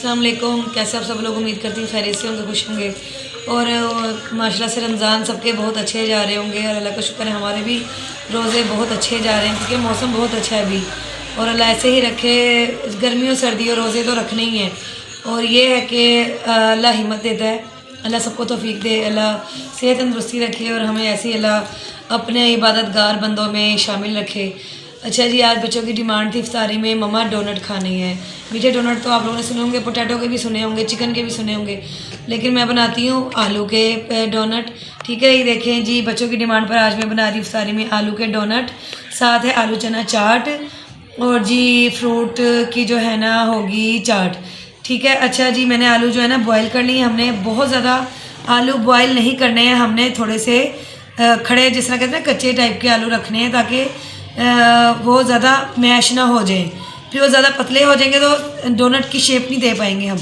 अस्सलाम वालेकुम। कैसे आप सब लोग, उम्मीद करती हूँ खैरियत से होंगे, खुश होंगे और माशाल्लाह से रमज़ान सबके बहुत अच्छे जा रहे होंगे और अल्लाह का शुक्र है हमारे भी रोज़े बहुत अच्छे जा रहे हैं क्योंकि मौसम बहुत अच्छा है अभी। और अल्लाह ऐसे ही रखे, गर्मियों सर्दियों रोज़े तो रखने ही हैं। और ये है कि अल्लाह हिम्मत देता है, अल्लाह सबको तौफीक दे, अल्लाह सेहत तंदुरुस्ती रखे और हमें ऐसे ही अल्लाह अपने इबादतगार बंदों में शामिल रखे। अच्छा जी, आज बच्चों की डिमांड थी इफ्तारी में मम्मा डोनट खाने हैं। मीठे डोनट तो आप लोगों ने सुने होंगे, पोटैटो के भी सुने होंगे, चिकन के भी सुने होंगे, लेकिन मैं बनाती हूँ आलू के डोनट। ठीक है, ये देखें जी, बच्चों की डिमांड पर आज मैं बना रही हूँ इफ्तारी में आलू के डोनट, साथ है आलू चना चाट और जी फ्रूट की जो है ना होगी चाट। ठीक है। अच्छा जी, मैंने आलू जो है ना बॉयल कर लिए। हमने बहुत ज़्यादा आलू बॉयल नहीं करने हैं, हमने थोड़े से खड़े जिस तरह कहते हैं कच्चे टाइप के आलू रखने हैं ताकि वो ज़्यादा मैश ना हो जाए। फिर वो ज़्यादा पतले हो जाएंगे तो डोनट की शेप नहीं दे पाएंगे हम।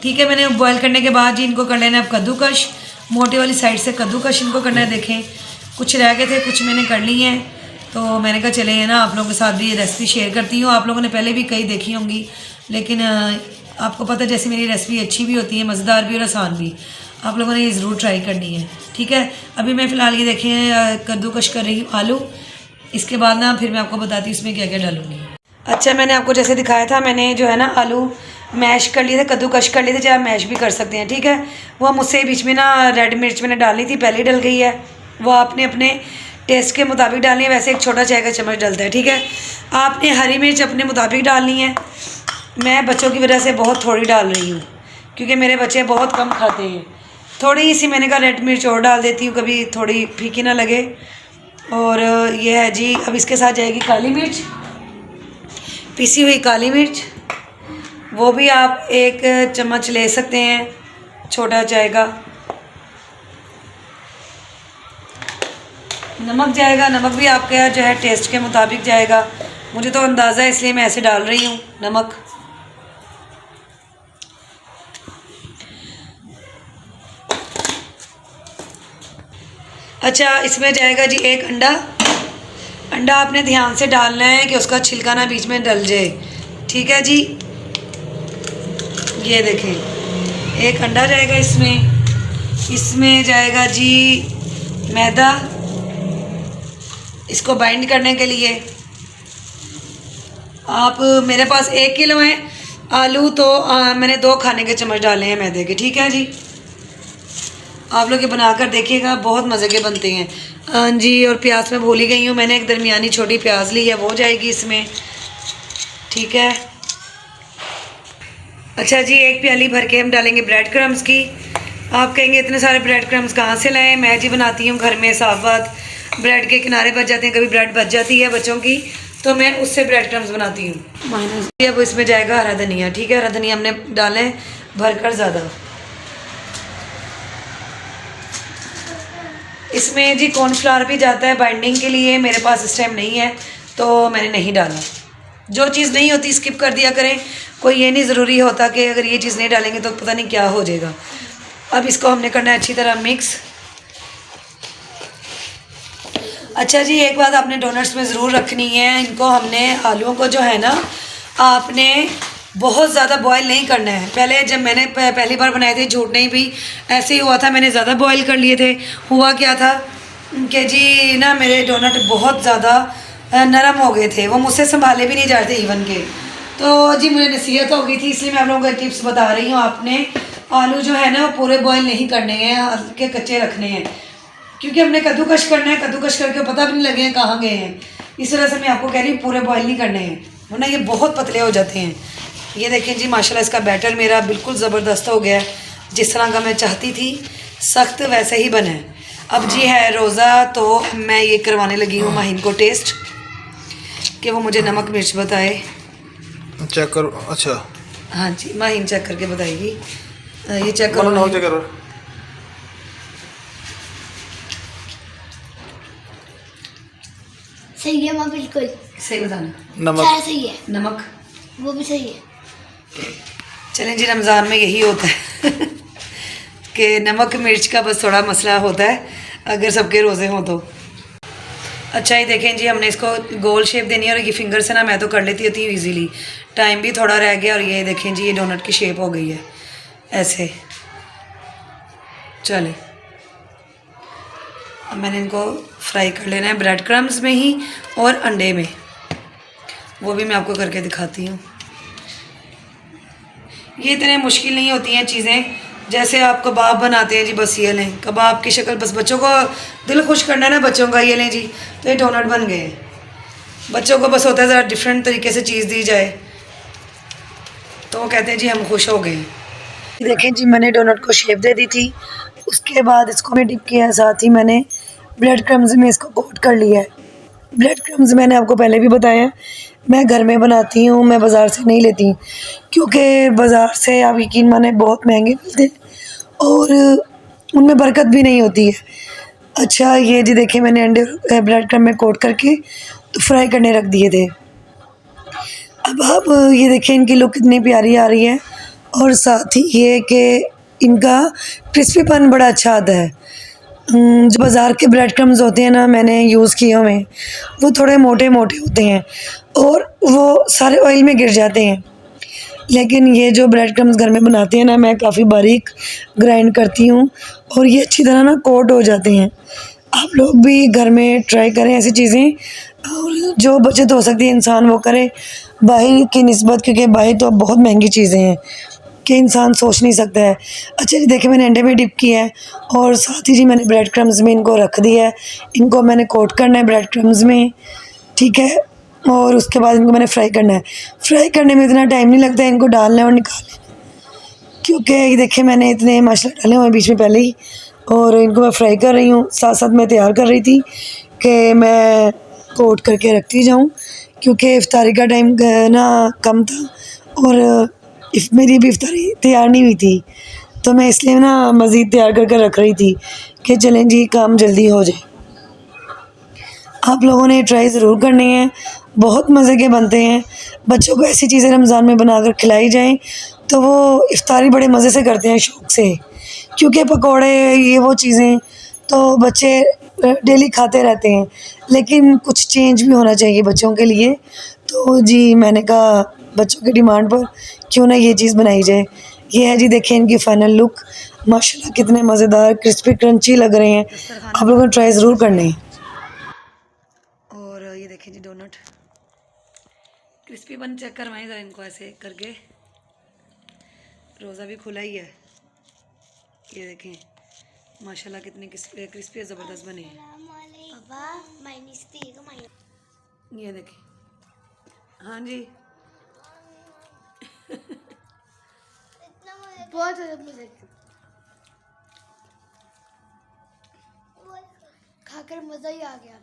ठीक है, मैंने बॉयल करने के बाद जी इनको कर लेना है अब कद्दूकश, मोटे वाली साइड से कद्दूकश इनको करना है। देखें कुछ रह गए थे, कुछ मैंने कर ली हैं, तो मैंने कहा चले ना आप लोगों के साथ भी ये रेसिपी शेयर करती हूँ। आप लोगों ने पहले भी कई देखी होंगी, लेकिन आपको पता है जैसे मेरी रेसिपी अच्छी भी होती है, मज़ेदार भी और आसान भी, आप लोगों ने ये ज़रूर ट्राई करनी है। ठीक है, अभी मैं फ़िलहाल ये देखें कद्दूकश कर रही हूँ आलू। इसके बाद ना फिर मैं आपको बताती हूँ इसमें क्या क्या डालूँगी। अच्छा, मैंने आपको जैसे दिखाया था, मैंने जो है ना आलू मैश कर लिए थे, कद्दूकश कर लिए थे, चाहे आप मैश भी कर सकते हैं। ठीक है, वो मुझसे बीच में ना रेड मिर्च मैंने डालनी थी, पहले ही डल गई है, वो आपने अपने टेस्ट के मुताबिक डालनी है। वैसे एक छोटा चाय का चम्मच डलता है। ठीक है, आपने हरी मिर्च अपने मुताबिक डालनी है। मैं बच्चों की वजह से बहुत थोड़ी डाल रही हूँ क्योंकि मेरे बच्चे बहुत कम खाते हैं। थोड़ी सी मैंने कहा रेड मिर्च और डाल देती हूँ, कभी थोड़ी फीकी ना लगे। और ये है जी, अब इसके साथ जाएगी काली मिर्च, पिसी हुई काली मिर्च, वो भी आप 1 चम्मच ले सकते हैं, छोटा चाय का। नमक जाएगा, नमक भी आपका जो है टेस्ट के मुताबिक जाएगा, मुझे तो अंदाज़ा है इसलिए मैं ऐसे डाल रही हूँ नमक। अच्छा, इसमें जाएगा जी 1 अंडा। अंडा आपने ध्यान से डालना है कि उसका छिलका ना बीच में डल जाए। ठीक है जी, ये देखें 1 अंडा जाएगा इसमें। इसमें जाएगा जी मैदा, इसको बाइंड करने के लिए। आप मेरे पास 1 किलो है आलू, तो मैंने 2 खाने के चम्मच डाले हैं मैदे के। ठीक है जी, आप लोग ये बनाकर देखिएगा, बहुत मज़े के बनते हैं। हाँ जी, और प्याज मैं भूल ही गई हूँ, मैंने एक दरमियानी छोटी प्याज ली है, वो जाएगी इसमें। ठीक है। अच्छा जी, 1 प्याली भर के हम डालेंगे ब्रेड क्रम्स की। आप कहेंगे इतने सारे ब्रेड क्रम्स कहाँ से लाएं? मैं जी बनाती हूँ घर में, साफ बात, ब्रेड के किनारे बच जाते हैं, कभी ब्रेड बच जाती है बच्चों की, तो मैं उससे ब्रेड क्रम्स बनाती हूँ। माइनस अब इसमें जाएगा हरा धनिया। ठीक है, हरा धनिया हमने डालें भरकर ज़्यादा। इसमें जी कॉर्नफ्लावर भी जाता है बाइंडिंग के लिए, मेरे पास इस टाइम नहीं है तो मैंने नहीं डाला। जो चीज़ नहीं होती स्किप कर दिया करें, कोई ये नहीं ज़रूरी होता कि अगर ये चीज़ नहीं डालेंगे तो पता नहीं क्या हो जाएगा। अब इसको हमने करना है अच्छी तरह मिक्स। अच्छा जी, एक बात आपने डोनट्स में ज़रूर रखनी है, इनको हमने आलूओं को जो है ना आपने बहुत ज़्यादा बॉयल नहीं करना है। पहले जब मैंने पहली बार बनाए थे, झूठ नहीं भी ऐसे ही हुआ था, मैंने ज़्यादा बॉयल कर लिए थे। हुआ क्या था कि जी ना मेरे डोनट बहुत ज़्यादा नरम हो गए थे, वो मुझसे संभाले भी नहीं जा रहे थे इवन के। तो जी मुझे नसीहत हो गई थी, इसलिए मैं आप लोगों को टिप्स बता रही हूँ। आपने आलू जो है ना वो पूरे बॉयल नहीं करने हैं, हल्के कच्चे रखने हैं, क्योंकि हमने कद्दूकश करना है, कद्दूकश करके पता भी नहीं लगे कहाँ गए हैं। इस वजह से मैं आपको कह रही हूँ पूरे बॉयल नहीं करने हैं, वरना ये बहुत पतले हो जाते हैं। ये देखें जी, माशाल्लाह इसका बैटर मेरा बिल्कुल ज़बरदस्त हो गया है, जिस तरह का मैं चाहती थी, सख्त वैसे ही बना है। अब जी है रोज़ा, तो मैं ये करवाने लगी हूँ माहिन को टेस्ट कि वो मुझे नमक मिर्च बताए। चेक करो। अच्छा हाँ जी, माहिन चेक करके बताएगी। ये चेक करो, चेक करो। सही है माँ, बिल्कुल सही बताना। नमक सही है, नमक वो भी सही है। चलें जी, रमज़ान में यही होता है कि नमक मिर्च का बस थोड़ा मसला होता है अगर सबके रोज़े हों तो। अच्छा ये देखें जी, हमने इसको गोल शेप देनी है और ये फिंगर से ना मैं तो कर लेती होती हूँ ईजीली, टाइम भी थोड़ा रह गया। और ये देखें जी, ये डोनट की शेप हो गई है ऐसे। चले अब मैंने इनको फ्राई कर लेना है ब्रेड क्रम्स में ही और अंडे में, वो भी मैं आपको करके दिखाती हूँ। ये इतने मुश्किल नहीं होती हैं चीज़ें, जैसे आप कबाब बनाते हैं जी, बस ये लें कबाब की शक्ल, बस बच्चों को दिल खुश करना है ना बच्चों का, ये लें जी तो ये डोनट बन गए। बच्चों को बस होता है ज़रा डिफरेंट तरीके से चीज़ दी जाए तो वो कहते हैं जी हम खुश हो गए। देखें जी, मैंने डोनट को शेप दे दी थी, उसके बाद इसको मैं डिप किया है, साथ ही मैंने ब्रेड क्रम्स में इसको कोट कर लिया है। ब्रेड क्रम्स मैंने आपको पहले भी बताया, मैं घर में बनाती हूँ, मैं बाज़ार से नहीं लेती, क्योंकि बाज़ार से आप यकीन माने बहुत महंगे मिलते हैं और उनमें बरकत भी नहीं होती है। अच्छा ये जी देखिए, मैंने अंडे ब्रेड क्रम्ब में कोट करके तो फ्राई करने रख दिए थे। अब आप ये देखें इनकी लुक कितनी प्यारी आ रही है, और साथ ही ये कि इनका क्रिस्पीपन बड़ा अच्छा आता है। जो बाज़ार के ब्रेड क्रम्स होते हैं ना, मैंने यूज़ किए हुए, वो थोड़े मोटे मोटे होते हैं और वो सारे ऑयल में गिर जाते हैं। लेकिन ये जो ब्रेड क्रम्स घर में बनाते हैं ना, मैं काफ़ी बारीक ग्राइंड करती हूँ और ये अच्छी तरह ना कोट हो जाते हैं। आप लोग भी घर में ट्राई करें ऐसी चीज़ें, और जो बचत हो सकती है इंसान वो करे बाहर की निस्बत, क्योंकि बाहर तो अब बहुत महंगी चीज़ें हैं कि इंसान सोच नहीं सकता है। अच्छा जी देखिए, मैंने अंडे में डिप किया है और साथ ही जी मैंने ब्रेड क्रम्स में इनको रख दिया है। इनको मैंने कोट करना है ब्रेड क्रम्स में, ठीक है, और उसके बाद इनको मैंने फ्राई करना है। फ्राई करने में इतना टाइम नहीं लगता है, इनको डालना है और निकालना है, क्योंकि ये देखिए मैंने इतने मसाले डाले हुए हैं बीच में पहले ही, और इनको मैं फ्राई कर रही हूँ। साथ साथ मैं तैयार कर रही थी कि मैं कोट करके रखती जाऊँ, क्योंकि इफ्तारी का टाइम ना कम था और मेरी भी इफ्तारी तैयार नहीं हुई थी, तो मैं इसलिए ना मज़ीद तैयार करके रख रही थी कि चलें जी काम जल्दी हो जाए। आप लोगों ने ट्राई ज़रूर करनी है, बहुत मज़े के बनते हैं। बच्चों को ऐसी चीज़ें रमज़ान में बनाकर खिलाई जाएं तो वो इफ्तारी बड़े मज़े से करते हैं, शौक़ से, क्योंकि पकोड़े ये वो चीज़ें तो बच्चे डेली खाते रहते हैं, लेकिन कुछ चेंज भी होना चाहिए बच्चों के लिए। तो जी मैंने कहा बच्चों की डिमांड पर क्यों ना ये चीज़ बनाई जाए। ये है जी देखिए इनकी फ़ाइनल लुक, माशाल्लाह कितने मज़ेदार क्रिस्पी क्रंची लग रहे हैं। आप लोगों ने ट्राई ज़रूर करनी है। और ये देखें जी डोनट क्रिस्पी बन, चेक करवाएं ज़रा इनको ऐसे करके। रोज़ा भी खुला ही है, ये देखें माशाल्लाह कितने क्रिस्पी ज़बरदस्त बने हैं। ये देखें, हाँ जी बहुत ज़्यादा मज़े खाकर मज़ा ही आ गया।